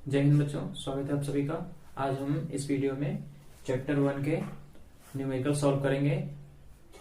जय हिंद बच्चों, स्वागत है आप सभी का। आज हम इस वीडियो में चैप्टर 1 के न्यूमेरिकल सॉल्व करेंगे।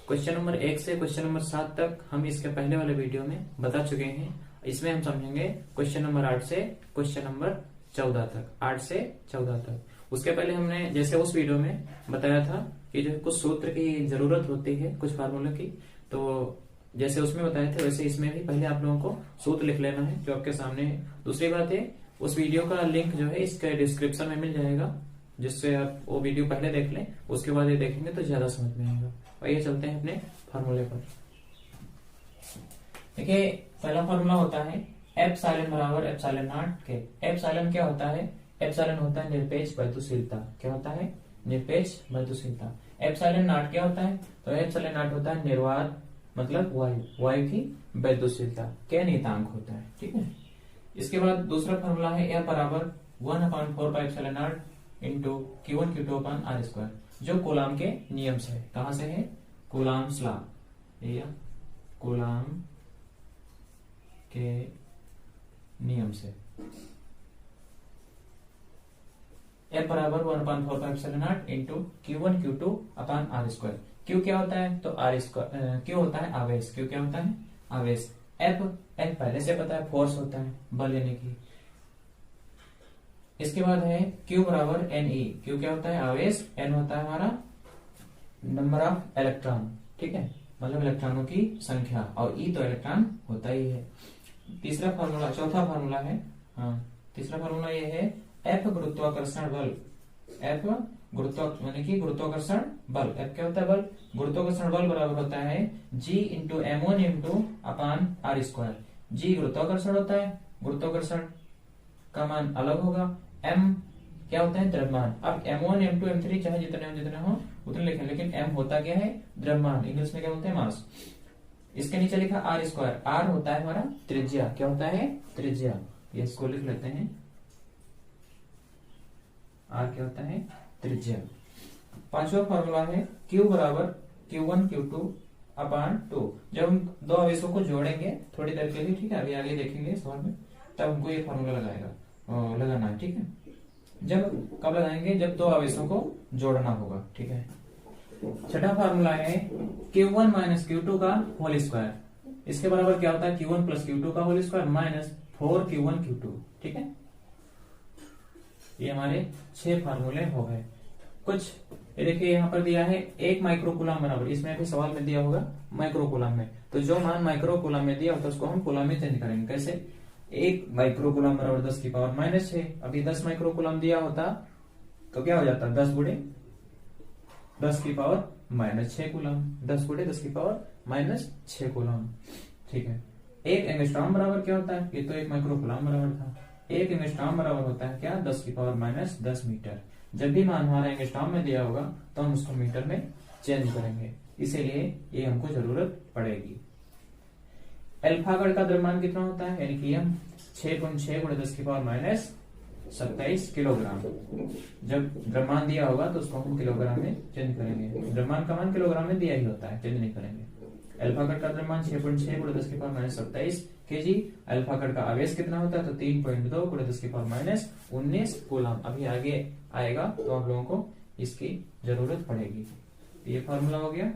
क्वेश्चन नंबर 1 से क्वेश्चन नंबर 7 तक हम इसके पहले वाले वीडियो में बता चुके हैं। इसमें हम समझेंगे क्वेश्चन नंबर 8 से क्वेश्चन नंबर 14 तक, 8 से 14 तक। उसके पहले हमने जैसे उस वीडियो में बताया था कि जो कुछ सूत्र की जरूरत होती है, कुछ फार्मूले की, तो जैसे उसमें बताए थे वैसे इसमें भी पहले आप लोगों को सूत्र लिख लेना है जो आपके सामने है। दूसरी बात है, उस वीडियो का लिंक जो है इसके डिस्क्रिप्शन में मिल जाएगा, जिससे आप वो वीडियो पहले देख लें, उसके बाद ये देखेंगे तो ज्यादा समझ में आएगा। आइए चलते हैं अपने फार्मूले पर। देखिए, पहला फार्मूला होता है एप्सिलॉन बराबर एप्सिलॉन नॉट के। एप्सिलॉन क्या होता है? एप्सिलॉन होता है निरपेक्ष वैद्युशीलता। क्या होता है? निरपेक्ष वैद्युशीलता। एप्सिलॉन नॉट क्या होता है? तो एप्सिलॉन नॉट होता है निर्वात, मतलब वायु की वैद्युशीलता के नियतांक होता है। ठीक है। इसके बाद दूसरा फॉर्मूला है F बराबर 1/4πε0 into Q1 Q2 upon R square, जो कूलाम के नियम से है। कहां से है? कूलाम्स लॉ या कूलाम के नियम से। F बराबर 1/4πε0 into Q1 Q2 upon R square. Q क्या होता है? तो R स्क्वायर। Q होता है आवेश। Q क्या होता है? आवेश। F पहले से पता है, फोर्स होता है, बल यानी कि। इसके बाद है Q बराबर Ne। Q क्या होता है? आवेश। N होता है हमारा नंबर ऑफ इलेक्ट्रॉन, ठीक है, मतलब इलेक्ट्रॉनों की संख्या, और E तो इलेक्ट्रॉन होता ही है। तीसरा फार्मूला, चौथा फार्मूला है, तीसरा फार्मूला ये है F गुरुत्वाकर्षण बल। F यानी कि गुरुत्वाकर्षण बल। F क्या होता है? बल। गुरुत्वाकर्षण बल बराबर होता है G इंटू M1 इंटू अपान R स्क्वायर। G गुरुत्वाकर्षण होता है, गुरुत्वाकर्षण का मान अलग होगा। M क्या होता है? द्रव्यमान। अब M1 M2 M3 चाहे जितने हो उतने लिखें, लेकिन M होता क्या है? द्रव्यमान। इंग्लिश में क्या बोलते हैं? मास। इसके नीचे लिखा R स्क्वायर। R होता है हमारा त्रिज्या। क्या होता है? त्रिज्या। ये इसको लिख लेते हैं। R क्या होता है? त्रिज्या। पांचवा फॉर्मूला है Q बराबर Q1 Q2 अपॉन 2। जब हम दो आवेशों को जोड़ेंगे थोड़ी देर के लिए, ठीक है, अभी आगे देखेंगे सवाल में, तब हमको ये फॉर्मूला लगाना है। ठीक है। जब कब लगाएंगे? जब दो आवेशों को जोड़ना होगा। ठीक है। छठा फार्मूला है Q1 माइनस Q2 का होल स्क्वायर। इसके बराबर क्या होता है? Q1 प्लस Q2 का whole square minus 4Q1 Q2। ठीक है। ये हमारे 6 फार्मूले हो गए। कुछ ये देखिए यहाँ पर दिया है 1 माइक्रोकूलम बराबर, इसमें भी सवाल में दिया होगा माइक्रोकूलम में, तो जो मान माइक्रोकूलम में दिया होता है उसको हम कूलम में चेंज करेंगे। कैसे? 1 माइक्रोकूलम बराबर 10 की पावर माइनस 6। अभी 10 माइक्रोकूलम दिया होता तो क्या हो जाता? 10 गुणे 10 की पावर माइनस 6 कूलम। 10 गुणे 10 की पावर माइनस 6 कूलम। ठीक है। 1 एंगस्ट्रॉम बराबर क्या होता है? ये तो 1 माइक्रोकूलम बराबर था। 1 एंगस्ट्रॉम बराबर होता है क्या? 10 की पावर माइनस 10 मीटर। जब भी मान हमारा एंगस्ट्रॉम में दिया होगा तो हम उसको मीटर में चेंज करेंगे, इसीलिए ये हमको जरूरत पड़ेगी। अल्फागढ़ का द्रव्यमान कितना होता है? यानी कि हम 6.6 गुणे 10 की पावर माइनस 27 किलोग्राम। जब द्रव्यमान दिया होगा तो उसको हम किलोग्राम में चेंज करेंगे। द्रव्यमान का मान किलोग्राम में दिया ही होता है, चेंज नहीं करेंगे। अल्फागढ़ का द्रव्यमान 6.6 गुणे 10 की पावर माइनस 27 केजी। अल्फागढ़ का आवेश कितना होता है? तो 3.2 गुणे 10 की पावर माइनस 19 कूलम। अभी आगे आएगा तो आप लोगों को इसकी जरूरत पड़ेगी। ये फार्मूला हो गया,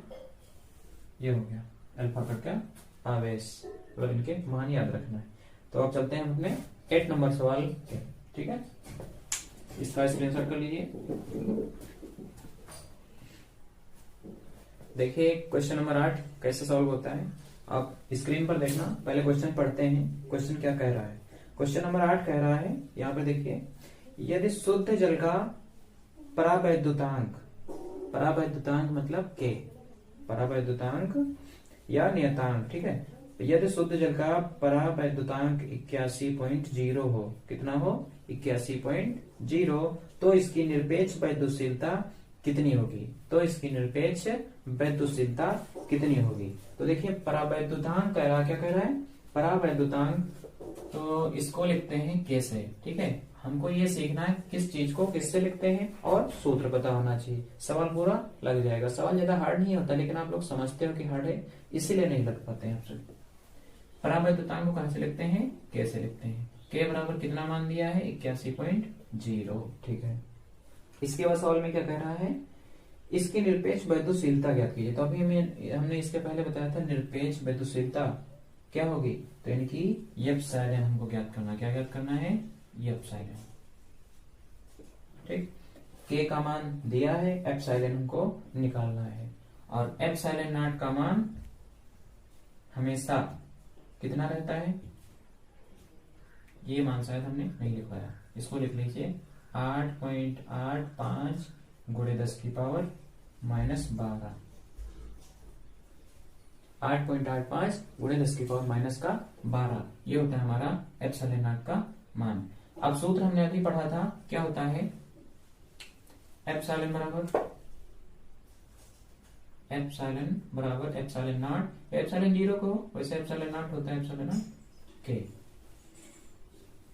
ये हो गया अल्फागढ़ का आवेश, और इनके मान याद रखना है। तो अब चलते हैं अपने 8 नंबर सवाल के। ठीक है, इसका स्क्रीनशॉट कर लीजिए। देखिए क्वेश्चन नंबर 8 कैसे सॉल्व होता है, आप स्क्रीन पर देखना। पहले क्वेश्चन पढ़ते हैं, क्वेश्चन क्या कह रहा है। क्वेश्चन नंबर 8 कह रहा है, यहाँ पे देखिए, यदि शुद्ध जल का परावैद्युतांक, परावैद्युतांक मतलब के, परावैद्युतांक या नियतांक, ठीक है, यदि शुद्ध जल का परावैद्युतांक 81.0 हो, कितना हो? 81.0, तो इसकी निरपेक्ष वैद्युशीलता कितनी होगी? तो इसकी निरपेक्ष वैद्युशीलता कितनी होगी? तो देखिए परावैद्युतांक कह रहा, क्या कह रहा है? परावैद्युतांक, तो इसको लिखते हैं के से। ठीक है, हमको ये सीखना है किस चीज को किससे लिखते हैं, और सूत्र पता होना चाहिए, सवाल पूरा लग जाएगा। सवाल ज्यादा हार्ड नहीं होता, लेकिन आप लोग समझते हो कि हार्ड है, इसीलिए नहीं लग पाते हैं आपसे। परावैद्युतांक को कहां से लिखते हैं? के से लिखते हैं। के बराबर कितना मान दिया है 81.0। ठीक है, इसके बाद सवाल में क्या कह रहा है, इसकी निरपेक्ष वैद्युशीलता ज्ञात कीजिए। तो अभी हमने इसके पहले बताया था निरपेक्ष वैद्युशीलता क्या होगी, तो यानी कि एप्सिलॉन हमको ज्ञात करना, क्या ज्ञात करना है एप्सिलॉन। ठीक, के का मान दिया है, एप्सिलॉन हमको निकालना है, और एप्सिलॉन नॉट का मान हमेशा कितना रहता है, ये मान शायद हमने नहीं लिखवाया, इसको लिख लीजिए 8.85 गुणे 10 की पावर -12, 8.85 गुणे 10 की पावर -12, ये होता है हमारा एप्सिलॉन नॉट का मान। अब सूत्र हमने अभी पढ़ा था, क्या होता है एप्सिलॉन बराबर एप्सिलॉन नॉट, एप्सिलॉन 0 को वैसे एप्सिलॉन नॉट होता है एप्सिलॉन नॉट के।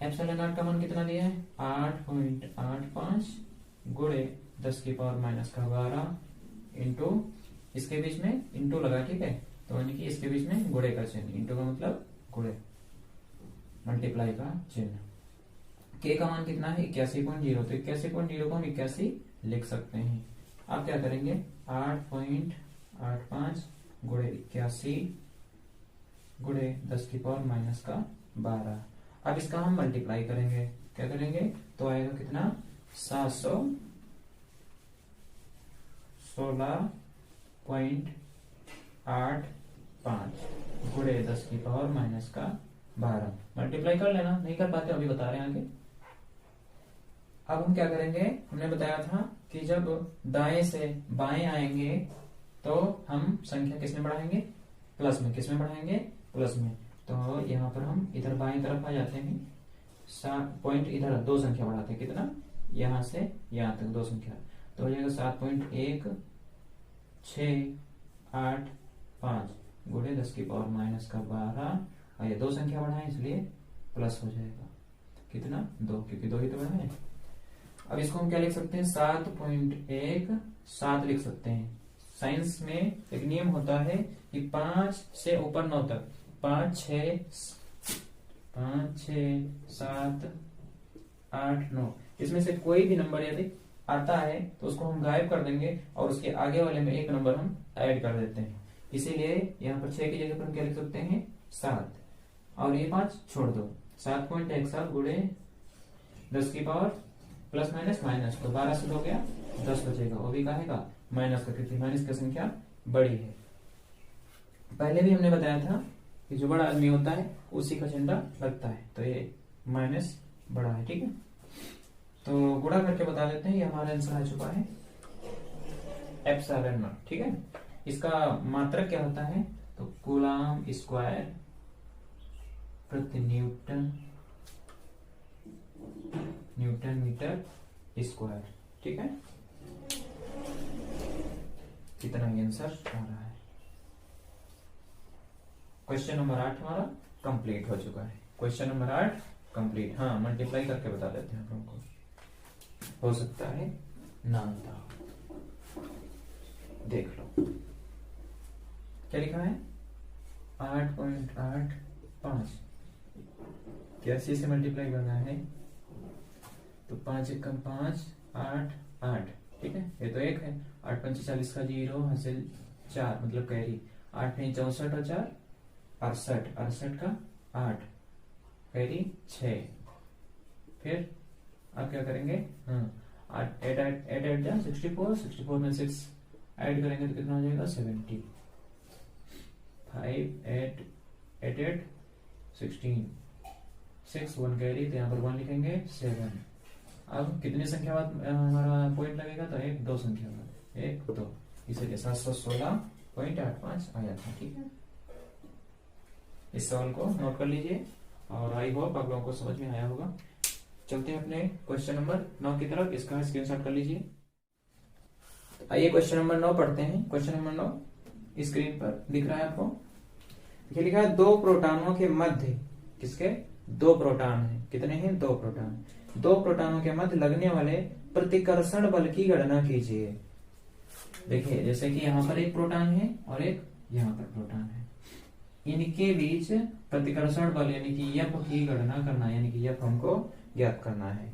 एप्सिलॉन नॉट का मान कितना दिया है 8.85 गुणे 10 की पावर -12 इंटू, इसके बीच में इंटू लगा, ठीक है, तो यानी कि इसके बीच में गुणे का चिन्ह, इंटू का मतलब गुणे, मल्टीप्लाई का चिन्ह। के का मान कितना है 81.0, तो 81.0 को हम 81 लिख सकते हैं। आप क्या करेंगे 8.85 गुणे 81 गुणे 10 की पावर -12। अब इसका हम मल्टीप्लाई करेंगे, क्या करेंगे, तो आएगा कितना 716.85 गुणे 10 की पावर -12। मल्टीप्लाई कर लेना, नहीं कर पाते अभी बता रहे हैं आगे। अब हम क्या करेंगे, हमने बताया था कि जब दाएं से बाएं आएंगे तो हम संख्या किसमें बढ़ाएंगे, प्लस में। किसमें बढ़ाएंगे, प्लस में। तो यहाँ पर हम इधर बाएं तरफ आ जाते हैं, पॉइंट इधर 2 संख्या बढ़ाते हैं, कितना, यहाँ से यहाँ तक 2 संख्या, तो हो जाएगा 7.1685 गुणे 10 की पावर -12, और ये 2 संख्या बढ़ाएं इसलिए प्लस हो जाएगा, कितना 2, क्योंकि 2 ही तो बढ़ाए। अब इसको हम क्या लिख सकते हैं 7.17 लिख सकते हैं। साइंस में एक नियम होता है कि 5 से ऊपर 9 तक, 5, 6, 7, 8, 9, इसमें से कोई भी नंबर यदि आता है तो उसको हम गायब कर देंगे और उसके आगे वाले में एक नंबर हम ऐड कर देते हैं। इसीलिए यहाँ पर 6 की जगह पर हम क्या लिख सकते हैं 7, और ये 5 छोड़ दो, 7.17 गुणे 10 की पावर प्लस माइनस माइनस, तो 12 से हो गया 10 बचेगा, वो भी कहेगा माइनस का, क्योंकि माइनस की संख्या बड़ी है। पहले भी हमने बताया था कि जो बड़ा आदमी होता है उसी का झंडा लगता है, तो ये माइनस बड़ा है, ठीक है। तो गुणा करके बता देते हैं, ये हमारा आंसर आ चुका है एप्सिलॉन नॉट, ठीक है। इसका मात्रक क्या होता है, तो कूलम्ब स्क्वायर प्रति न्यूटन मीटर स्क्वायर, ठीक है। कितना आंसर आ रहा है। क्वेश्चन नंबर 8 हमारा कंप्लीट हो चुका है। Question number 8 complete. हाँ, मल्टीप्लाई करके बता देते हैं आप लोगों को, हो सकता है ना आता हो, देख लो क्या लिखा है 8.85 कैसे से मल्टीप्लाई करना है, तो 5 एकम 5, 8, 8, ठीक है, ये तो 1 है, 8 पंचे 40 का 0 हासिल 4 मतलब कैरी, 8 नहीं 64 और 4 68, 68 का 8 कैरी 6। फिर आप क्या करेंगे, हाँ 8 जा 64, 64 में 6 ऐड करेंगे तो कितना हो जाएगा 70, 5 8 8 8 16, 6 1 कैरी, तो यहाँ पर 1 लिखेंगे 7। अब कितनी संख्या बाद हमारा पॉइंट लगेगा, तो 1 2 संख्या बाद 1 2, इसलिए 716.85 आया था, ठीक है। इस सवाल को नोट कर लीजिए और आई होप आप लोगों को समझ में आया होगा। चलते हैं अपने क्वेश्चन नंबर 9 की तरफ, इसका स्क्रीनशॉट कर लीजिए। आइए क्वेश्चन नंबर 9 पढ़ते हैं। क्वेश्चन नंबर 9 स्क्रीन पर दिख रहा है आपको, ये लिखा है 2 प्रोटॉनों के मध्य, किसके 2 प्रोटॉन है, कितने हैं 2 प्रोटॉन, 2 प्रोटॉनों के मध्य लगने वाले प्रतिकर्षण बल की गणना कीजिए। देखिए जैसे कि यहाँ पर एक प्रोटॉन है और एक यहाँ पर प्रोटॉन है, इनके बीच प्रतिकर्षण बल यानी कि एफ की गणना करना है, यानी कि एफ हमको ज्ञात करना है।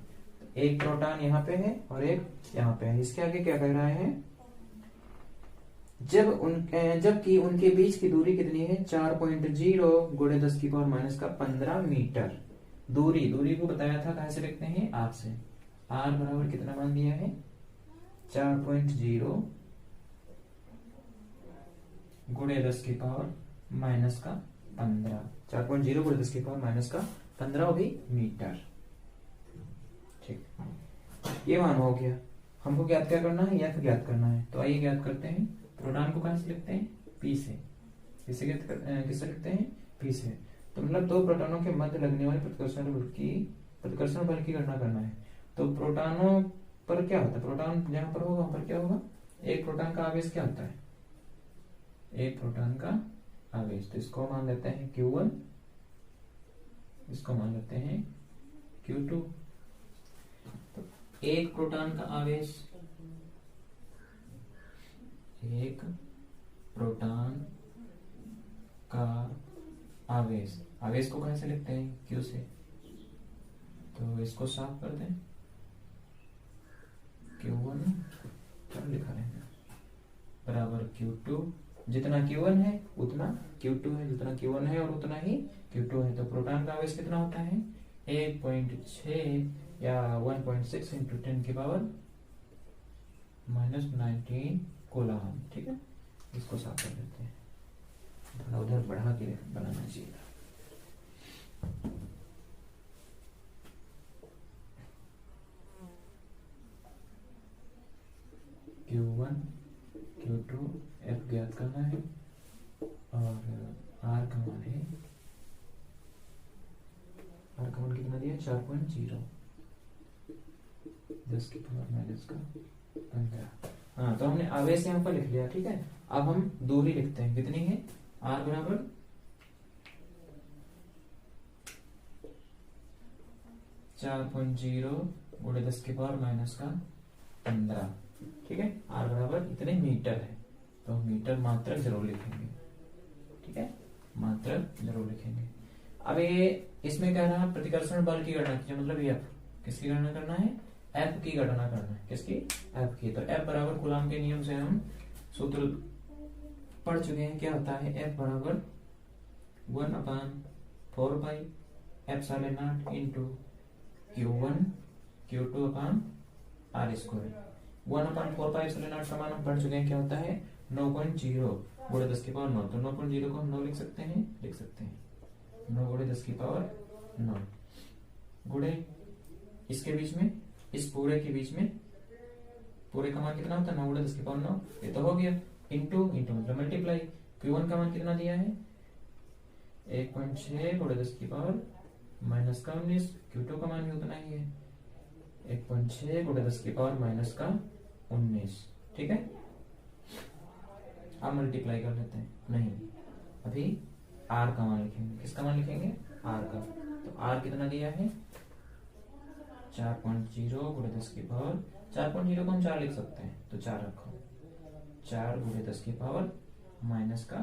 एक प्रोटॉन यहाँ पे है और एक यहाँ पे है। इसके आगे क्या कह रहा है, जबकि उनके बीच की दूरी कितनी है 4.0 गुणे 10 की पावर माइनस का 15 मीटर। दूरी को बताया था, कैसे लिखते हैं आर से। आर बराबर कितना मान दिया है 4.0 गुणे 10 की पावर माइनस का 15। 4.0 गुणे 10 की पावर माइनस का 15 भी मीटर। ठीक, ये मान हो गया। हमको ज्ञात क्या करना है, एफ ज्ञात करना है। तो आइए ज्ञात करते हैं। प्रोटॉन को कहां से लिखते हैं, पी से। किससे लिखते हैं, पी से। तो मतलब दो प्रोटॉनों के मध्य लगने वाले प्रतिकर्षण बल की गणना करना है। तो प्रोटॉनों पर क्या होता है, प्रोटॉन जहां पर होगा वहां पर क्या होगा, एक प्रोटॉन का आवेश क्या होता है, एक प्रोटॉन का आवेश। तो इसको मान लेते हैं Q1, इसको मान लेते हैं Q2। तो एक प्रोटॉन का आवेश, एक प्रोटॉन का आवेश, आवेश को कहां से लिखते हैं, Q से। तो इसको साफ कर दें, Q1 क्या लिखा है बराबर Q2। जितना Q1 है उतना Q2 है, जितना Q1 है और उतना ही Q2 है। तो प्रोटॉन का आवेश कितना होता है 1.6 या 1.6 इंटू 10 की पावर -19 कूलम। ठीक है, इसको साफ कर देते हैं, थोड़ा उधर बढ़ा के बनाना चाहिए। Q1 Q2 F ज्ञात करना है और R का मान है, R का मान कितना दिया 4.0 10 की पावर माइनस का 15। हाँ, तो हमने आवेश यहाँ पर लिख लिया। ठीक है, अब हम दूरी लिखते हैं, कितनी है R बराबर 4.0 गुणे 10 की पावर माइनस का 15। ठीक है, R बराबर इतने मीटर है, तो मीटर मात्रक जरूर लिखेंगे। ठीक है, मात्रक जरूर लिखेंगे। अब ये इसमें कह रहा है प्रतिकर्षण बल की गणना कीजिए, मतलब F किसकी गणना करना है, F की गणना करना है। किसकी, F की। तो F बराबर कूलम के नियम से हम सूत्र पढ़ चुके हैं। क्या होता है, F बराबर 1/4 pi epsilon not into Q1 Q2 upon R square. 1/4 pi epsilon not का मान हम पढ़ चुके हैं, क्या होता है 9.0 गुणे 10 की पावर 9। तो 9.0 को हम 9 लिख सकते हैं, 9 गुणे 10 की पावर 9 गुणे इसके बीच में, इस पूरे के बीच में, पूरे का मान कितना होता है 9 गुणे 10 की पावर 9। ये तो हो गया, इंटू मतलब मल्टीप्लाई। Q1 का मान कितना दिया है 1.6 गुणे 10 की पावर माइनस का 19। Q2 का मान भी उतना ही है 1.6 गुणे 10 की पावर माइनस का 19। ठीक है, अब मल्टीप्लाई कर लेते हैं। नहीं, अभी R का मान लिखेंगे। किसका मान लिखेंगे, R का। तो R कितना दिया है 4.0 गुणे 10 की पावर, 4.0 को हम 4 लिख सकते हैं, तो 4 रखो, 4 गुणे 10 की पावर माइनस का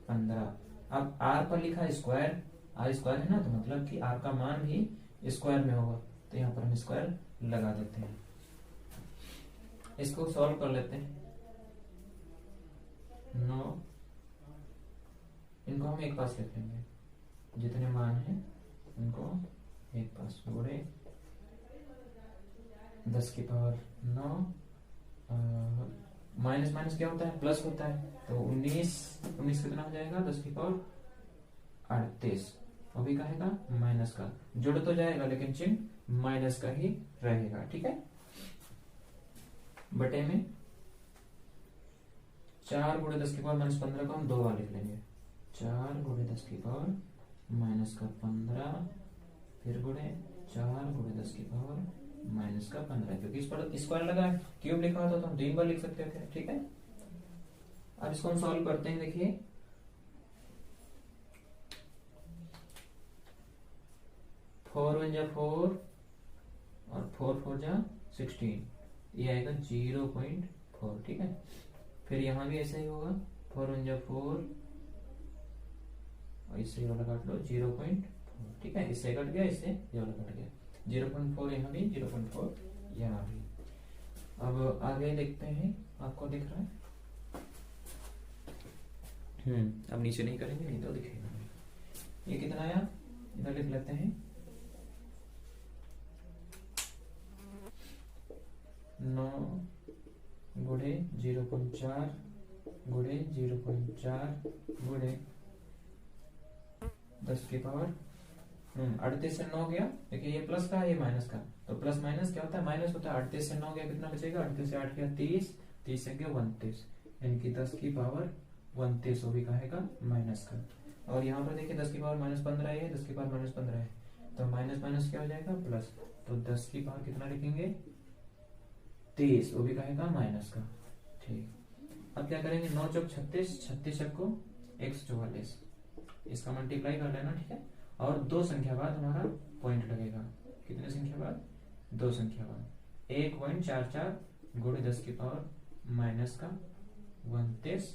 15। अब R पर लिखा स्क्वायर, R स्क्वायर है ना, तो मतलब कि R का मान भी स्क्वायर में होगा, तो यहाँ पर हम स्क्वायर लगा देते हैं। इसको सॉल्व कर लेते हैं। 9, इनको हम एक पास लिख लेंगे, जितने मान है उनको एक पास, गुणे 10 की पावर 9 माइनस माइनस क्या होता है, प्लस होता है। तो 19 कितना हो जाएगा 10 की पावर 38। अभी कहेगा माइनस का, जुड़ तो जाएगा लेकिन चिन्ह माइनस का ही रहेगा। ठीक है, बटे में 4 गुणे 10 की पावर माइनस 15 को हम 2 बार लिख लेंगे। 4 गुणे 10 की पावर माइनस का 15, फिर गुणे 4 गुणे 10 की पावर माइनस का 15, क्योंकि इस पर स्क्वायर लगा है, क्यूब लिखा होता तो हम 3 बार लिख सकते थे। ठीक है, अब इसको हम सॉल्व करते हैं। देखिए 4 1 जा 4 और 4 4 जा 16, ये आएगा 0.4। ठीक है, फिर यहां भी ऐसा ही होगा, 4 1 जा 4 और इससे ये वाला काट लो 0.4, ठीक है, इससे कट गया, इससे ये वाला कट गया, 0.4 यहाँ भी, 0.4 यहाँ भी। अब आगे देखते हैं, आपको दिख रहा है? अब नीचे नहीं करेंगे, नहीं तो दिखेगा नहीं। ये कितना आया, इधर लिख लेते हैं 9 गुणे 0.4 गुणे 0.4 गुणे 10 की पावर 38 से 9 गया। देखिए ये प्लस का है, ये माइनस का, तो प्लस माइनस क्या होता है, माइनस होता है। 38 से 9 गया, कितना बचेगा, 38 से 8 गया 30, 30 से गया 29, यानी कि 10 की पावर 29, वो भी कहेगा माइनस का। और यहाँ पर देखिए 10 की पावर -15 है, 10 की पावर -15 है, तो माइनस माइनस क्या हो जाएगा, प्लस, तो 10 की पावर कितना लिखेंगे, 30, वो भी कहेगा माइनस का। ठीक, अब क्या करेंगे, 9 चौक 36, 36 चौक को 144, इसका मल्टीप्लाई कर लेना, ठीक है। और 2 संख्या बाद हमारा पॉइंट लगेगा, कितने संख्या बाद, 2 संख्या बाद, 1.44 गुणे 10 की पावर माइनस का 29,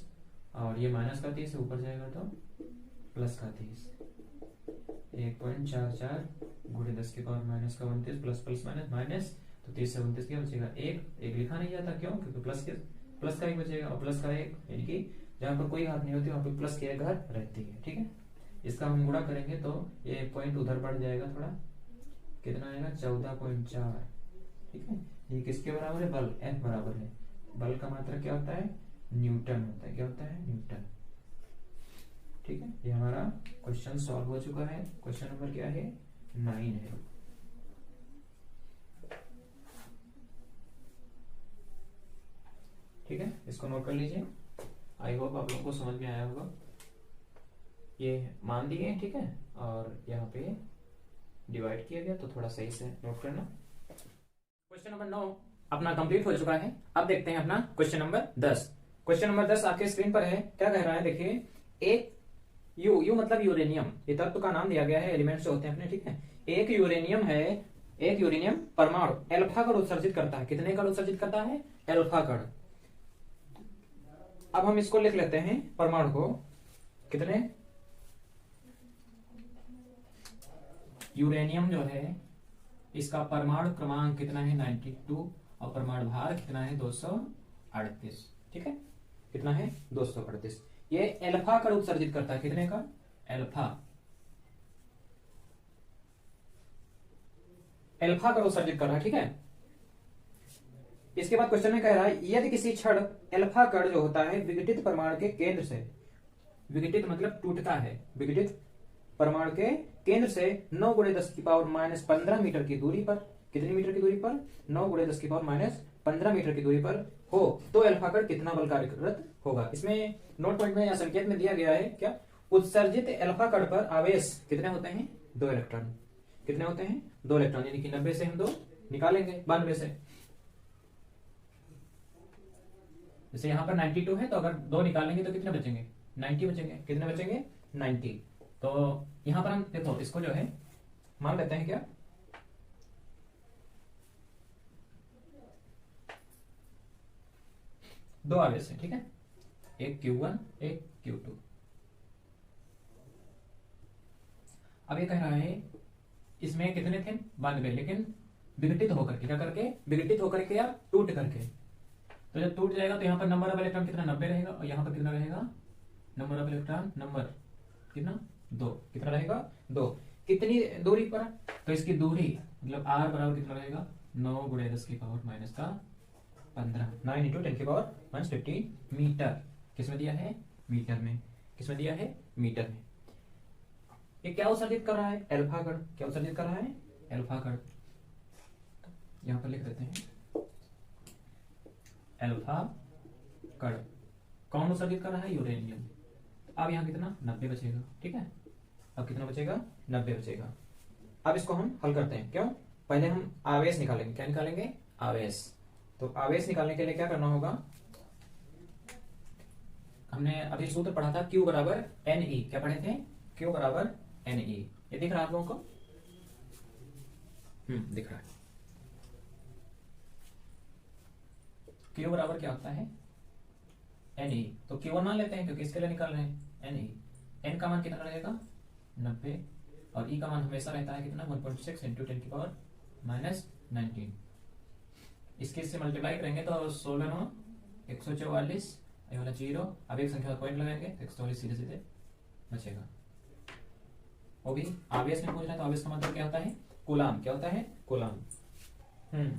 और ये माइनस का 30 ऊपर जाएगा तो प्लस का 30, 1.44 गुणे 10 की पावर माइनस का 29 प्लस प्लस माइनस माइनस, तो 30 से 29 क्या बचेगा, एक लिखा नहीं जाता, क्यों, क्योंकि प्लस का 1 बचेगा, और प्लस का 1, यानी कि जहां पर कोई हाथ नहीं होती वहां पर प्लस की 1 घर रहती है, ठीक है। इसका हम गुणा करेंगे तो ये पॉइंट उधर बढ़ जाएगा थोड़ा, कितना आएगा, 14.4, ठीक है। ये किसके बराबर है, बल, F बराबर है, बल का मात्रा क्या होता है, न्यूटन होता है, क्या होता है, न्यूटन, ठीक है। ये हमारा क्वेश्चन सॉल्व हो चुका है। क्वेश्चन नंबर क्या है, 9 है। ठीक है, इसको नोट कर लीजिए। आई होप आप लोगों को समझ में आया होगा। ये मान दिए, ठीक है, और यहाँ पे डिवाइड किया गया, तो थोड़ा सही से नोट करना। क्वेश्चन नंबर 9 अपना कंप्लीट हो चुका है। अब देखते हैं अपना क्वेश्चन नंबर 10। क्वेश्चन नंबर 10 आपके स्क्रीन पर है। क्या कह रहा है, देखिए, एक यू मतलब यूरेनियम, ये तत्व का नाम दिया गया है, एलिमेंट्स जो होते हैं अपने, ठीक है। एक यूरेनियम है, एक यूरेनियम परमाणु एल्फा कण उत्सर्जित करता है। कितने कण उत्सर्जित करता है, एल्फा कण। अब हम इसको लिख लेते हैं, परमाणु को, कितने, यूरेनियम जो है इसका परमाणु क्रमांक कितना है, 92, और परमाणु भार कितना है, 238, ठीक है, कितना है, 238। ये एल्फा कण उत्सर्जित करता है, कितने का, एल्फा कण उत्सर्जित कर रहा है, ठीक है। इसके बाद क्वेश्चन में कह रहा है, यदि किसी क्षण एल्फा कण जो होता है विघटित परमाणु के केंद्र से, विघटित मतलब टूटता है, विघटित परमाणु के केंद्र से 9 गुणे 10 की पावर -15 मीटर की दूरी पर, कितनी मीटर की दूरी पर, 9 गुणे 10 की पावर -15 मीटर की दूरी पर हो, तो एल्फा कण कितना बल कार्यरत होगा। इसमें नोट पॉइंट में या संकेत में दिया गया है, क्या, उत्सर्जित एल्फा कण पर आवेश कितने होते हैं, 2 इलेक्ट्रॉन। कितने होते हैं, 2 इलेक्ट्रॉन, यानी कि 90 से हम 2 निकालेंगे, 92 से। जैसे यहाँ पर 92 है, तो अगर 2 निकालेंगे तो कितने बचेंगे, 90 बचेंगे। कितने बचेंगे, 90। तो यहां पर हम देखो, इसको जो है मान लेते हैं, क्या, दो आवेश है, ठीक है, एक Q1 एक Q2। अब ये कह रहा है इसमें कितने थे, 92, लेकिन विघटित होकर के, क्या करके, विघटित होकर के या टूट करके। तो जब टूट जाएगा तो यहाँ पर नंबर ऑफ इलेक्ट्रॉन कितना, 90 रहेगा, और यहाँ पर कितना रहेगा, नंबर ऑफ इलेक्ट्रॉन, नंबर कितना, 2, कितना रहेगा, 2। कितनी दूरी पर, तो इसकी दूरी मतलब r बराबर कितना रहेगा, 9 गुणे 10 की पावर माइनस का 15, 9 × 10 की पावर -15 मीटर। किसमें दिया है, मीटर में। किसमें दिया है, मीटर में। ये क्या उत्सर्जित कर रहा है, एल्फा कण। क्या उत्सर्जित कर रहा है, एल्फा कण। यहां पर लिख देते हैं, एल्फा कण कौन उत्सर्जित कर रहा है, यूरेनियम। अब यहाँ कितना, 90 बचेगा, ठीक है। अब कितना बचेगा, 90 बचेगा। अब इसको हम हल करते हैं, क्यों, पहले हम आवेश निकालेंगे। क्या निकालेंगे, आवेश। तो आवेश निकालने के लिए क्या करना होगा, हमने अभी सूत्र पढ़ा था, Q बराबर NE। क्या पढ़े थे, Q बराबर NE। ये दिख रहा है आप लोगों को, दिख रहा है। Q बराबर क्या होता है, NE। तो Q1 मान लेते हैं, क्योंकि इसके लिए निकाल रहे हैं, NE। N का मान कितना रहेगा, 90, और ई का मान हमेशा रहता है कितना 1.6 इंटू 10 की पावर माइनस 19। इसके इससे मल्टीप्लाई करेंगे तो 16 9 144, ये वाला 0, अब एक संख्या का पॉइंट लगाएंगे तो 144 सीधे सीधे बचेगा। वो भी आवेश में पूछ रहा है, तो आवेश का मतलब क्या होता है, कूलाम। क्या होता है, कूलाम।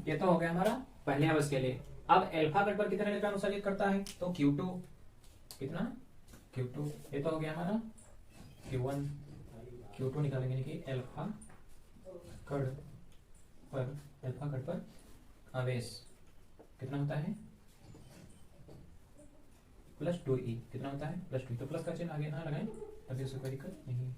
ये तो हो गया हमारा पहले आवेश के लिए। अब अल्फा कट पर कितने इलेक्ट्रॉन उत्सर्जित करता है, तो Q2 कितना, Q2, ये तो हो गया हमारा Q1, Q2 निकालेंगे कि अल्फा कट पर आवेश कितना होता है +2E, कितना होता है +2, तो प्लस का चिन्ह आगे ना लगाएं तभी उससे कोई दिक्कत नहीं।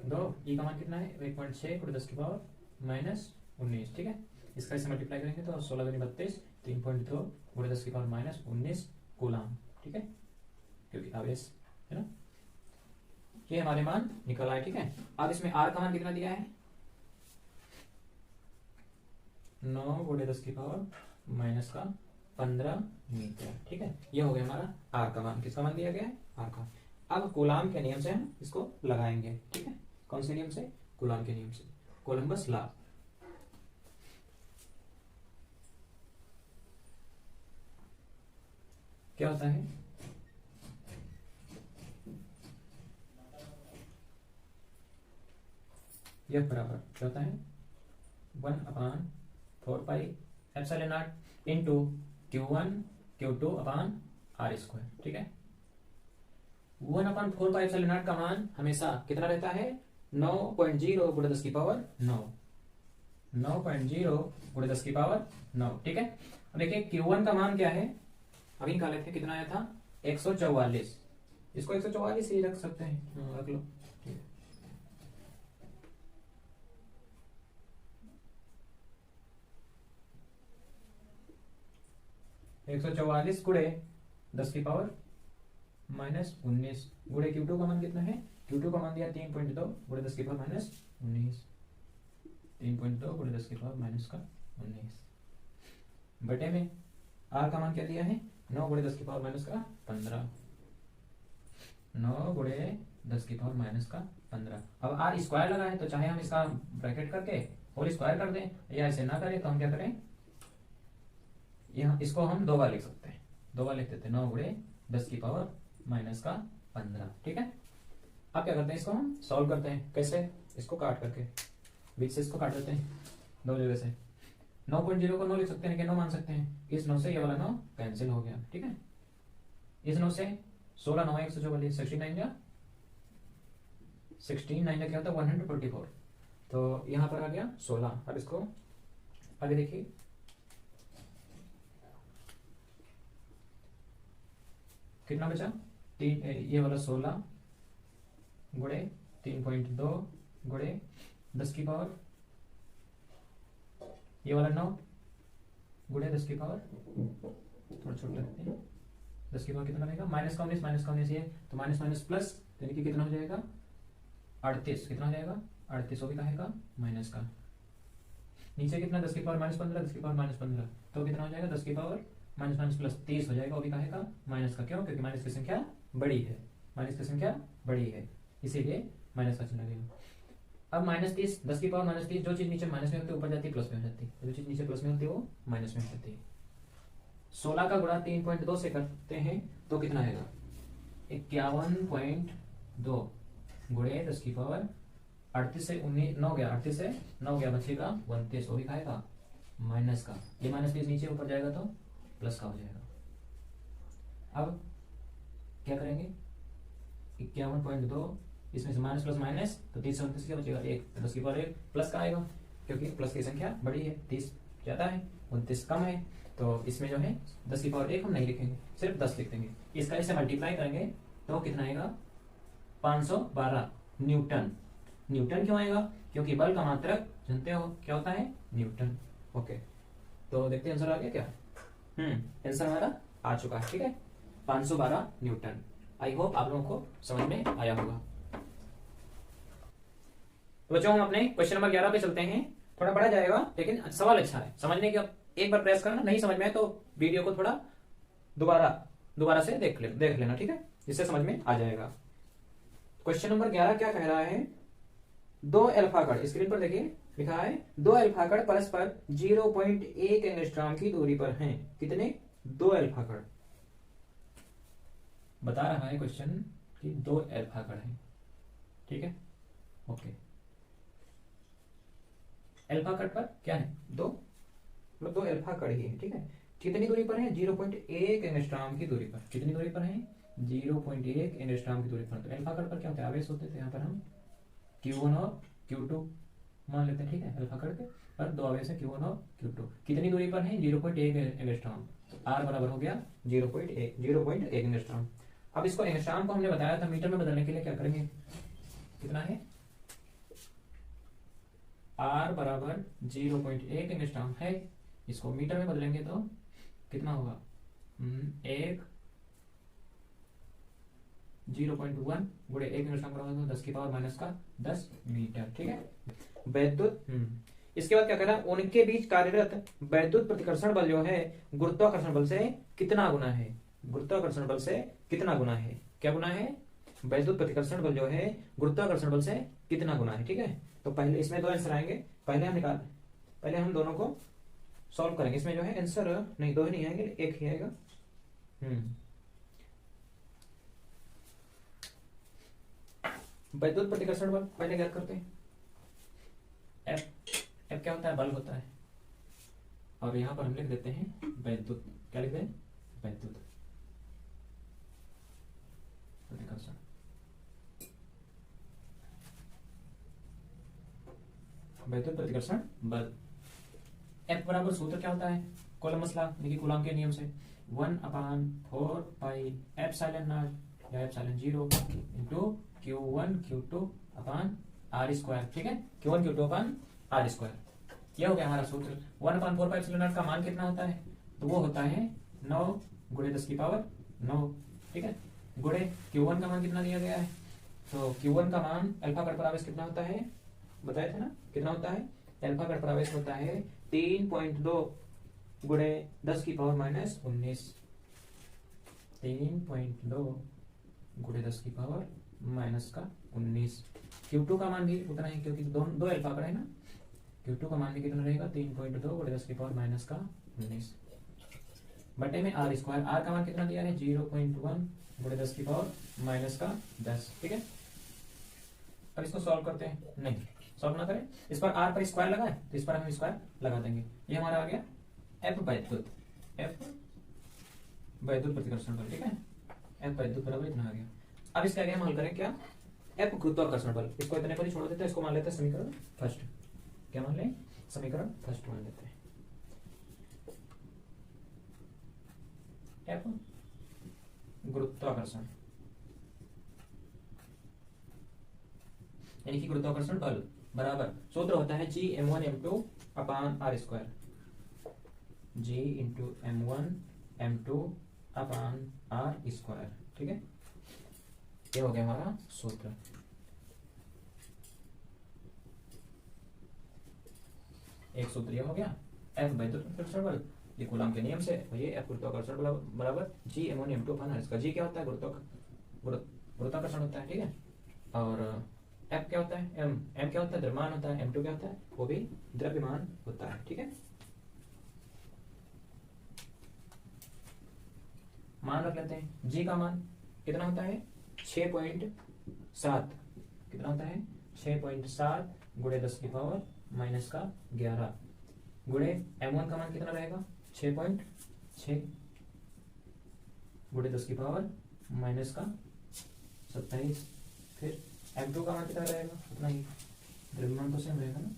2 E का मान कितना है 1.6 × 10 की पावर माइनस 19, ठीक है। इसका इसे मल्टीप्लाई करेंगे तो 16 दूनी 32, 3.2 × 10 की पावर माइनस 19 कूलाम, ठीक है, क्योंकि आवेश है ना। ये हमारे मान निकल आए, ठीक है। अब इसमें R का मान कितना दिया है 9 × 10 की पावर माइनस का 15 मीटर, ठीक है। ये हो गया हमारा R का मान। किसका मान दिया गया है, R का। अब कूलाम के नियम से हम इसको लगाएंगे, ठीक है। कौन से नियम से, कूलाम के नियम से, कोलंबस लॉ। क्या होता है, यह बराबर क्या होता है 1/4 pi epsilon not into Q1 Q2 upon R², ठीक है। 1/4 पाई एप्सिलॉन नॉट का मान हमेशा कितना रहता है 9.0 × 10 की पावर 9, 9.0 × 10 की पावर 9, ठीक है। अब देखिए Q1 का मान क्या है, अभी निकाले थे, कितना आया था 144, इसको 144 ही रख सकते हैं, रख लो, ठीक है। (144 × 10 की पावर माइनस 19) गुणे Q2 का मान कितना है, Q2 का मान दिया 3.2 × 10 की पावर माइनस 19, 3.2 × 10 की पावर माइनस का 19 बटे में R का मान क्या दिया है 9 × 10 की पावर माइनस का 15, 9 × 10 की पावर माइनस का 15। अब R² लगा है तो चाहे हम इसका ब्रैकेट करके होल स्क्वायर कर दें, या ऐसे ना करें तो हम क्या करें, यहाँ इसको हम 2 बार लिख सकते हैं, 2 बार लिख देते हैं 9 × 10 की पावर माइनस का 15, ठीक है। अब क्या करते हैं, इसको हम सॉल्व करते हैं, कैसे, इसको काट करके बीच से इसको काट देते हैं 2 जगह से। 9.0 को 9 लिख सकते हैं कि 9 मान सकते हैं, इस 9 से ये वाला 9 कैंसिल हो गया, ठीक है। इस 9 से 16 9 144, 69 क्या 16 क्या होता है 124, तो यहाँ पर आ गया 16। अब इसको आगे देखिए, कितना बचा 3, ये वाला 16 गुणे 3.2 गुणे 10 की पावर, ये वाला 9 गुणे 10 की पावर, थोड़ा छोटा रखते हैं, 10 की पावर कितना रहेगा माइनस का 19, माइनस का 19 ये तो माइनस माइनस प्लस, यानी कि कितना हो जाएगा 38, कितना हो जाएगा 38, वो भी कहेगा माइनस का। नीचे कितना 10 की पावर माइनस 15, 10 की पावर माइनस 15, तो कितना हो जाएगा 10 की पावर माइनस माइनस प्लस 30 हो जाएगा, वो भी कहेगा माइनस का। क्यों, क्योंकि माइनस की संख्या बड़ी है, माइनस की संख्या बड़ी है, इसीलिए माइनस का चिन्ह लगेगा। अब -30, 10 की पावर -30, जो चीज नीचे माइनस में होती है ऊपर जाती है प्लस में हो जाती है, जो चीज नीचे प्लस में होती है वो माइनस में हो जाती है। 16 का गुणा 3.2 से करते हैं तो कितना आएगा 51.2 गुणे 10 की पावर 38 से 19 9 गया, 38 से 9 गया, बचेगा 29, वो भी खाएगा माइनस का। ये -30 नीचे ऊपर जाएगा तो प्लस का हो जाएगा। अब क्या करेंगे 51.2, इसमें से माइनस प्लस माइनस तो 30 से 29 क्या बचेगा 1, 10 की पावर 1 प्लस का आएगा, क्योंकि प्लस की संख्या बड़ी है, 30 ज्यादा है 29 कम है, तो इसमें जो है 10 की पावर 1 हम नहीं लिखेंगे, सिर्फ 10 लिख देंगे। इसका इसे मल्टीप्लाई करेंगे तो कितना आएगा 512 न्यूटन। न्यूटन क्यों आएगा, क्योंकि बल का मात्रक जानते हो क्या होता है न्यूटन। ओके, तो देखते हैं आंसर आ गया क्या। आंसर हमारा आ चुका है, ठीक है 512 न्यूटन। आई होप आप लोगों को समझ में आया होगा। तो बच्चों हम अपने क्वेश्चन नंबर 11 पे चलते हैं। थोड़ा बड़ा जाएगा लेकिन सवाल अच्छा है, समझने की एक बार प्रयास करना, नहीं समझ में आए तो वीडियो को थोड़ा दोबारा से देख लेना, ठीक है, इससे समझ में आ जाएगा। क्वेश्चन नंबर 11 क्या कह रहा है, दो अल्फा कण, स्क्रीन पर देखिए लिखा है, दो अल्फा कण परस्पर 0.1 एंगस्ट्रॉम की दूरी पर हैं। कितने? दो अल्फा कण। बता रहा है क्वेश्चन कि दो अल्फा कण हैं, ठीक है, ओके। अल्फा कण पर क्या है? दो, मतलब दो अल्फा कण ही है, ठीक है। कितनी दूरी पर है? 0.1 एंगस्ट्रॉम की दूरी पर। कितनी दूरी पर है? 0.1 एंगस्ट्रॉम की दूरी पर। तो अल्फा कण पर क्या होता है? आवेश होते थे। यहाँ पर हम Q1 और Q2 मान लेते हैं, ठीक है। अल्फा कण के पर दो आवेश है Q1 और Q2। कितनी दूरी पर है? 0.1 एंगस्ट्रॉम। R बराबर हो गया 0.1 एंगस्ट्रॉम। अब इसको एंगस्ट्रॉम को हमने बताया था, मीटर में बदलने के लिए क्या करेंगे? कितना है? R बराबर 0.1 एंगस्ट्रॉम है, इसको मीटर में बदलेंगे तो कितना होगा? 0.1 गुणे 1 एंगस्ट्रॉम बराबर 10 की पावर माइनस का 10 मीटर, ठीक है। वैद्युत इसके बाद क्या कह रहा है? उनके बीच कार्यरत वैद्युत प्रतिकर्षण बल जो है गुरुत्वाकर्षण बल से कितना गुना है? गुरुत्वाकर्षण बल से कितना गुना है? क्या गुना है? वैद्युत प्रतिकर्षण बल जो है गुरुत्वाकर्षण बल से कितना गुना है, ठीक है। तो पहले इसमें दो आंसर आएंगे, पहले हम दोनों को सॉल्व करेंगे। इसमें जो है आंसर नहीं, दो ही नहीं आएंगे, एक ही आएगा। वैद्युत प्रतिकर्षण बल पहले क्या करते हैं? एफ क्या होता है? बल होता है। और यहां पर हम लिख देते हैं वैद्युत। क्या लिखते हैं? वैद्युत प्रतिकर्षण। वैद्युत प्रतिकर्षण बल। एफ बराबर सूत्र क्या होता है? कूलम्ब लॉ, देखिए कूलम्ब के नियम से 1/4 पाई एप्सिलॉन नॉट या epsilon 0 into Q1 Q2 upon R square, ठीक है। Q1 Q2 upon R square, यह हो गया हमारा सूत्र। 1/4 पाई एप्सिलॉन नॉट का मान कितना होता है? तो वो होता है 9 गुणे 10 की पावर 9, ठीक है। गुणे Q1 का मान कितना दिया गया है? तो Q1 का मान अल्फा कण पर आवेश कितना होता है? बताया था ना, कितना होता है? अल्फा कण पर आवेश होता है 3.2 गुणे 10 की पावर माइनस 19। 3.2 गुणे 10 की पावर माइनस का 19। Q2 का मान भी उतना ही, क्योंकि दो अल्फा कण है ना। Q2 का मान भी कितना रहेगा? 3.2 गुणे 10 की पावर माइनस का 19 बटे में R स्क्वायर। R का मान कितना दिया है? 0.1 गुणे 10 की पावर माइनस का 10, ठीक है। अब इसको सॉल्व करते हैं, नहीं सॉल्व ना करें, इस पर R पर स्क्वायर लगाए तो इस पर हम स्क्वायर लगा देंगे। ये हमारा आ गया F वैद्युत प्रतिकर्षण बल, ठीक है। F वैद्युत बराबर इतना आ गया। अब इसका आगे हम हल करें क्या? F गुरुत्वाकर्षण बल। इसको इतने पर ही छोड़ देते हैं, इसको मान लेते हैं समीकरण फर्स्ट। क्या मान लें? समीकरण फर्स्ट मान लेते हैं। F गुरुत्वाकर्षण यानी कि गुरुत्वाकर्षण बल बराबर सूत्र होता है G(m1 m2 upon R square. G(m1 m2 upon R square, ठीक है। ये हो गया हमारा सूत्र। एक सूत्र ये हो गया F वैद्युत प्रतिकर्षण बल, ये कूलम्ब के नियम से, और ये F गुरुत्वाकर्षण बल बराबर G(m1 m2 upon R square. G क्या होता है? गुरुत्वाकर्षण होता है, ठीक है। और F क्या होता है? M क्या होता है? द्रव्यमान होता है। M2 क्या होता है? वो भी द्रव्यमान होता है, ठीक है। मान रख लेते हैं। G का मान कितना होता है? 6.7। कितना होता है? 6.7 गुणे 10 की पावर माइनस का 11 गुणे M1 का मान कितना रहेगा? 6.6 गुणे 10 की पावर माइनस का 27। फिर M2 का मान कितना रहेगा? उतना ही, द्रव्यमान तो सेम रहेगा ना,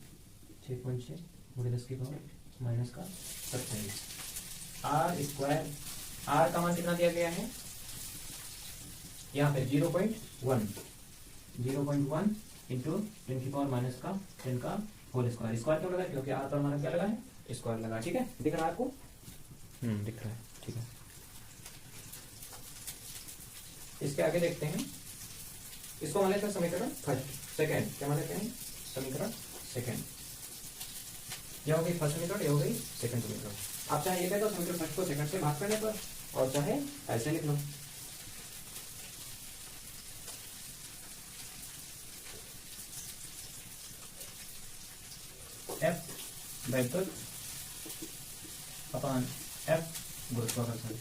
6.6 गुणे 10 की पावर माइनस का 27। R स्क्वायर, R का मान कितना दिया गया है? यहाँ पे 0.1 इंटू 10 की पावर माइनस का 10 का होल स्क्वायर। स्क्वायर क्यों लगा? क्योंकि R पर हमारा क्या लगा है? स्क्वायर लगा, ठीक है। दिख रहा है आपको? दिख रहा है, ठीक है। इसके आगे देखते हैं, इसको मान लेते हैं समीकरण फर्स्ट। सेकंड क्या मान लेते हैं? समीकरण सेकंड। यह हो गई फर्स्ट समीकरण, यह हो गई सेकंड समीकरण। आप चाहे ये कह दो समीकरण फर्स्ट को सेकंड से भाग करने पर, और चाहे ऐसे लिख लो। वैद्युत अपॉन एफ गुरुत्वाकर्षण।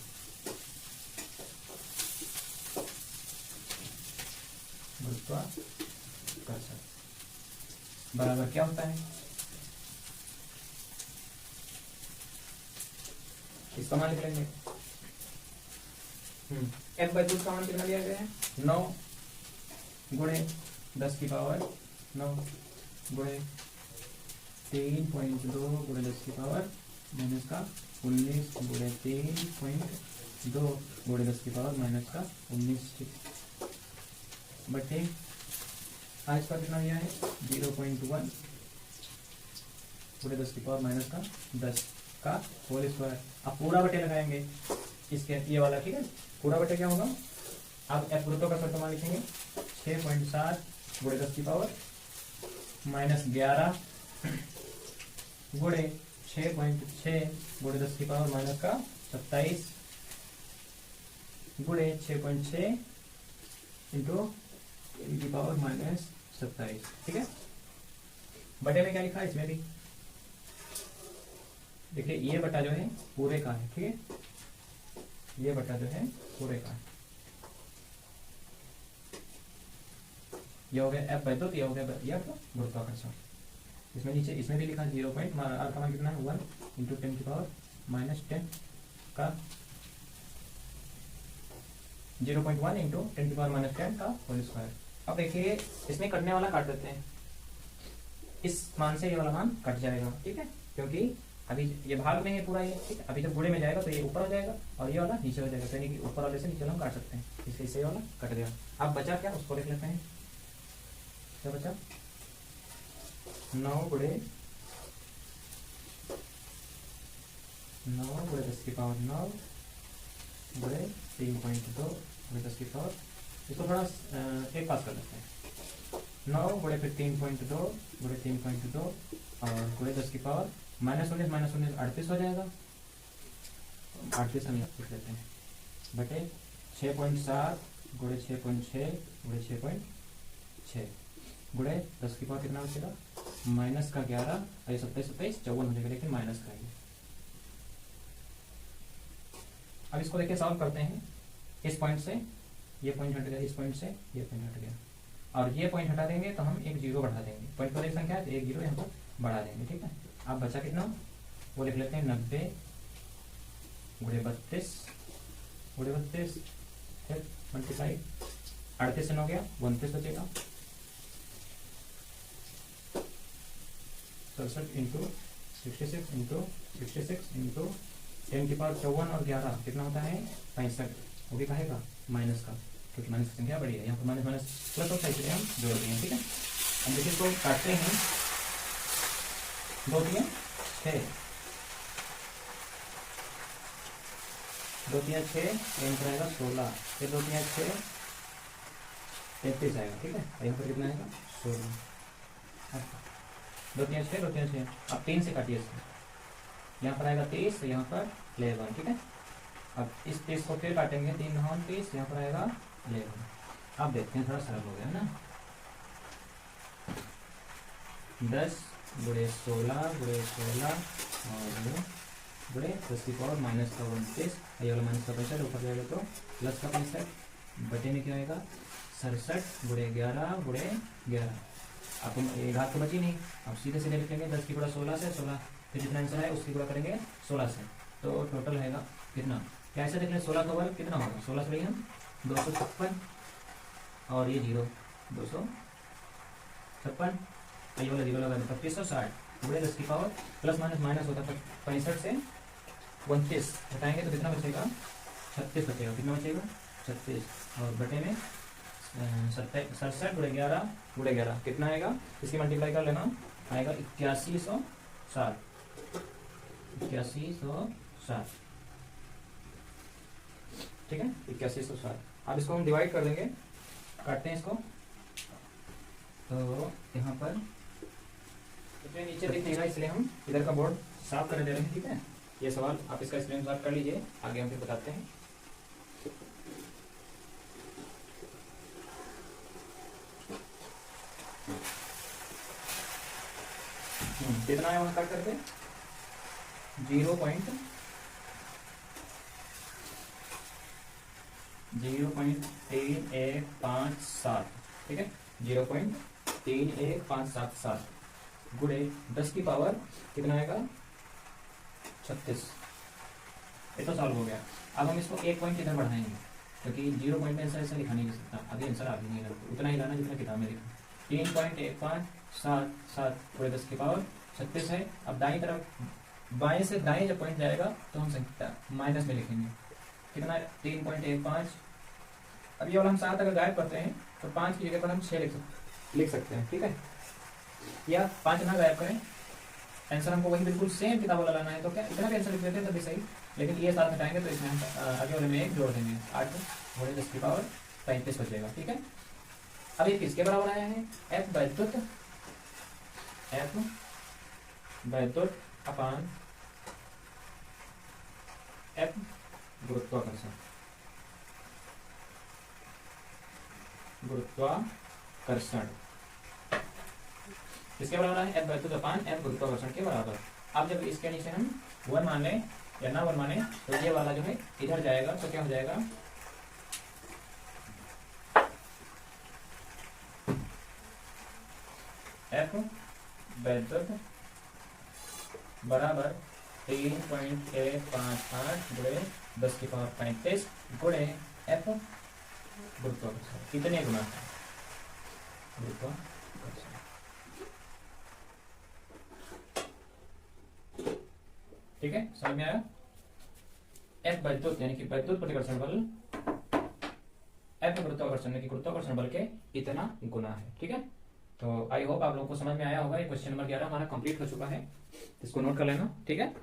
गुरुत्वाकर्षण बराबर क्या होता है, इसका मान लिख लेंगे। एफ वैद्युत का मान कितना दिया गया है, 9 गुणे 10 की पावर 9 गुणे 3.2 गुणे 10 की पावर माइनस का 19 गुणे 3.2 गुणे 10 की पावर माइनस का 19 बटे आज का कितना दिया है 0.1 गुणे 10 की पावर माइनस का 10 का होल स्क्वायर। अब पूरा बटे लगाएंगे इसके ये वाला, ठीक है। पूरा बटे क्या होगा, अब एफ गुरुत्वाकर्षण का मान लिखेंगे 6.7 गुणे 10 की पावर माइनस 11 गुणे 6.6 गुणे 10 की पावर माइनस का 27 गुणे 6.6 इंटू की पावर माइनस 27, ठीक है। बटे में क्या लिखा है इसमें भी देखिए, ये बटा जो है पूरे का है, ठीक है। ये बटा जो है पूरे का है, ये हो गया एफ वैद्युत, ये हो गया एफ गुरुत्वाकर्षण। इसमें नीचे इसमें भी लिखा 0 पॉइंट, आर का मान कितना है 1 इंटू 10 की पावर माइनस 10 का 0.1 इंटू 10 की पावर माइनस 10 का होल स्क्वायर। अब देखिए इसमें कटने वाला काट देते हैं, इस मान से ये वाला मान कट जाएगा, ठीक है, क्योंकि अभी ये भाग में है पूरा ये, ठीक है। अभी जब गुणे में जाएगा तो ये ऊपर हो जाएगा और ये वाला नीचे हो जाएगा, तो यानी कि ऊपर वाले से नीचे हम काट सकते हैं, इसलिए इससे वाला कट गया। अब बचा क्या, उसको लिख लेते हैं। क्या बचा, 9 गुणे 10 की पावर 9 गुणे 3.2 गुणे 10 की पावर, इसको थोड़ा एक पास कर लेते हैं। 9 गुणे फिर 3.2 गुणे 3.2 और गुणे 10 की पावर -19 -19 38 हो जाएगा, 38 हम लिख लेते हैं बटे 6.7 गुणे 6.6 गुणे 6.6 गुणे 10 की पावर कितना बचेगा माइनस का 11 और 27 27 54 हो जाएगा, लेकिन माइनस का ही। अब इसको देखिए सॉल्व करते हैं, इस पॉइंट से ये पॉइंट हट गया, इस पॉइंट से ये पॉइंट हट गया और ये पॉइंट हटा देंगे तो हम एक 0 बढ़ा देंगे, पॉइंट पर एक संख्या है तो एक 0 यहाँ पर बढ़ा देंगे, ठीक है। अब बचा कितना, वो लिख लेते हैं 90 गुणे 32 गुणे 32 फिर मल्टीप्लाई 38 से 9 गया 29 बचेगा, 67 इंटू 66 इंटू 66 इंटू 10 की पावर 54 और 11 कितना होता है 65, वो भी कहेगा माइनस का, क्योंकि माइनस की संख्या बड़ी है, यहाँ पर माइनस माइनस प्लस होता है इसलिए हम जोड़ दिए, ठीक है। हम देखिए इसको काटते हैं, 2 3 6 2 3 6 रहेगा 16, फिर 2 3 6 33 आएगा, ठीक है। और यहाँ पर कितना आएगा 16, 2 3 6 2 3 6, अब 3 से काटिए इसको, यहाँ पर आएगा 30, यहाँ पर 11, ठीक है। अब इस 30 को फिर काटेंगे 3 9 30, यहाँ पर आएगा 11। अब देखते हैं थोड़ा सरल हो गया ना, 10 गुणे 16 गुणे 16 और गुणे 10 की पावर माइनस का 29, ये वाला माइनस का 65 ऊपर जाएगा तो प्लस का 65 बटे में क्या आएगा 67 गुणे 11 गुणे 11। आपको एक घात तो बची नहीं, अब सीधे सीधे लिखेंगे 10 की गुणा 16 से 16, फिर जितना आंसर है उसकी गुणा करेंगे 16 से, तो टोटल रहेगा कितना, कैसे देख लें 16 का वर्ग कितना होगा, 16 से हम 256 और ये 0 256, ये वाला 0 लगा 2560 गुणे 10 की पावर प्लस माइनस माइनस होता है 65 से 29 हटाएंगे तो कितना बचेगा 36 बचेगा, कितना बचेगा 36 और बटे में 67 गुणे 11 कितना आएगा, इसकी मल्टीप्लाई कर लेना, आएगा 8160 ठीक है 8160। अब इसको हम डिवाइड कर देंगे, काटते हैं इसको, तो यहाँ पर नीचे दिखेगा इसलिए हम इधर का बोर्ड साफ कर दे रहे हैं, ठीक है। ये सवाल आप इसका स्क्रीनशॉट कर लीजिए, आगे हम फिर बताते हैं। कितना है वहां कट करके 0.03157, ठीक है, 0.31577 गुणे 10 की पावर कितना आएगा 36। ये तो सॉल्व हो गया। अब हम इसको एक पॉइंट इधर बढ़ाएंगे, क्योंकि 0 पॉइंट में ऐसा लिखा नहीं जा सकता, अभी आंसर आ भी नहीं है, उतना ही लाना जितना किताब में लिखा। 3.1577 गुणे 10 की पावर 36 है। अब दाई तरफ, बाएं से दाएं जब पॉइंट जाएगा तो हम संख्या माइनस में लिखेंगे, कितना है 3.15। अब ये वाला हम 7 अगर गायब करते हैं तो 5 की जगह पर हम 6 लिख सकते हैं, ठीक है, या 5 ना गायब करें, आंसर हमको वही बिल्कुल सेम किताब वाला लाना है, तो क्या इतना भी आंसर लिख देते हैं तभी सही, लेकिन ये 7 हटाएंगे तो इसमें हम आगे वाले में 1 जोड़ देंगे, 8 गुणे 10 की पावर 35 बचेगा, ठीक है। अब ये किसके बराबर आया है, F वैद्युत अपान F गुरुत्वाकर्षण किसके बराबर है, F वैद्युत अपान F गुरुत्वाकर्षण के बराबर। अब जब इसके नीचे हम 1 मान लें या ना 1 माने तो ये वाला जो है इधर जाएगा, तो क्या हो जाएगा F वैद्युत बराबर 3.158 गुणे 10 की पावर 35 गुणे F गुरुत्वाकर्षण, कितने गुना है गुरुत्वाकर्षण, ठीक है, समझ में आया। F वैद्युत यानी कि वैद्युत प्रतिकर्षण बल F गुरुत्वाकर्षण यानी कि गुरुत्वाकर्षण बल के इतना गुना है, ठीक है। तो आई होप आप लोगों को समझ में आया होगा। ये क्वेश्चन नंबर 11 हमारा कंप्लीट हो चुका है, इसको नोट कर लेना, ठीक है।